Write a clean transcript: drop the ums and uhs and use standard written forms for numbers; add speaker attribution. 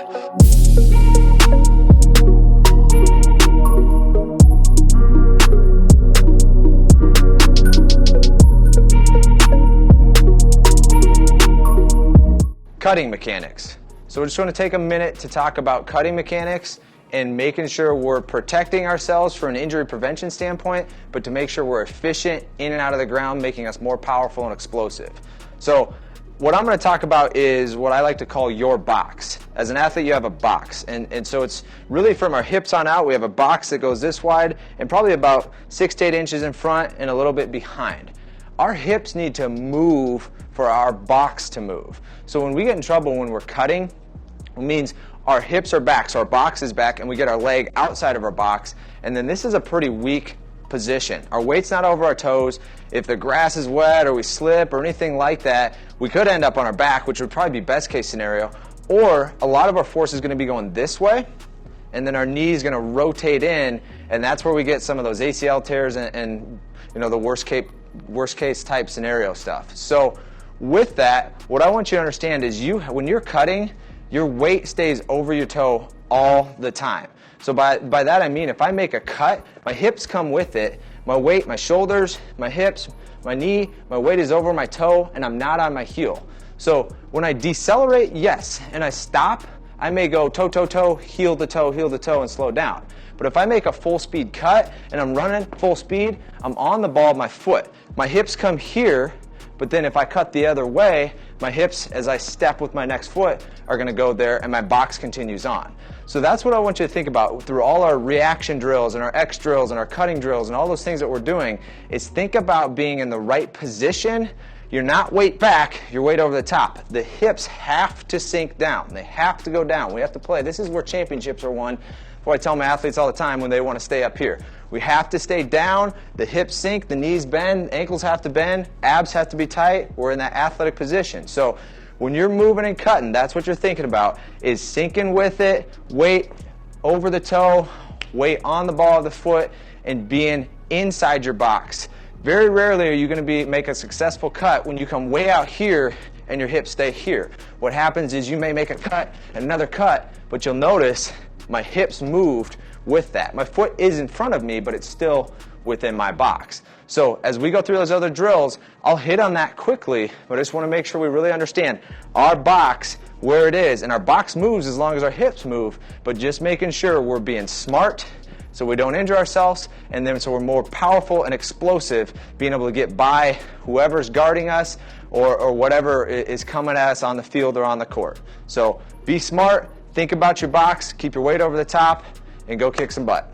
Speaker 1: Cutting mechanics. So we're just going to take a minute to talk about cutting mechanics and making sure we're protecting ourselves from an injury prevention standpoint, but to make sure we're efficient in and out of the ground, making us more powerful and explosive. So what I'm going to talk about is what I like to call your box. As an athlete, you have a box, and so it's really from our hips on out. We have a box that goes this wide and probably about 6 to 8 inches in front and a little bit behind. Our hips need to move for our box to move. So when we get in trouble when we're cutting, it means our hips are back, so our box is back, and we get our leg outside of our box, and then this is a pretty weak position. Our weight's not over our toes. If the grass is wet or we slip or anything like that, we could end up on our back, which would probably be best case scenario, or a lot of our force is going to be going this way, and then our knee is going to rotate in, and that's where we get some of those ACL tears and you know, the worst case type scenario stuff. So with that, what I want you to understand is when you're cutting, your weight stays over your toe all the time. So by that I mean, if I make a cut, my hips come with it, my weight, my shoulders, my hips, my knee, my weight is over my toe, and I'm not on my heel. So when I decelerate, yes, and I stop, I may go toe, toe, toe, heel to toe, and slow down. But if I make a full speed cut and I'm running full speed, I'm on the ball of my foot. My hips come here, but then if I cut the other way, my hips, as I step with my next foot, are going to go there, and my box continues on. So that's what I want you to think about through all our reaction drills and our X drills and our cutting drills and all those things that we're doing, is think about being in the right position. You're not weight back, you're weight over the top. The hips have to sink down. They have to go down. We have to play. This is where championships are won. That's what I tell my athletes all the time when they want to stay up here. We have to stay down, the hips sink, the knees bend, ankles have to bend, abs have to be tight. We're in that athletic position. So when you're moving and cutting, that's what you're thinking about, is sinking with it, weight over the toe, weight on the ball of the foot, and being inside your box. Very rarely are you going to make a successful cut when you come way out here and your hips stay here. What happens is you may make a cut and another cut, but you'll notice my hips moved with that. My foot is in front of me, but it's still within my box. So as we go through those other drills, I'll hit on that quickly, but I just want to make sure we really understand our box, where it is, and our box moves as long as our hips move, but just making sure we're being smart so we don't injure ourselves, and then so we're more powerful and explosive, being able to get by whoever's guarding us or whatever is coming at us on the field or on the court. So be smart, think about your box, keep your weight over the top, and go kick some butt.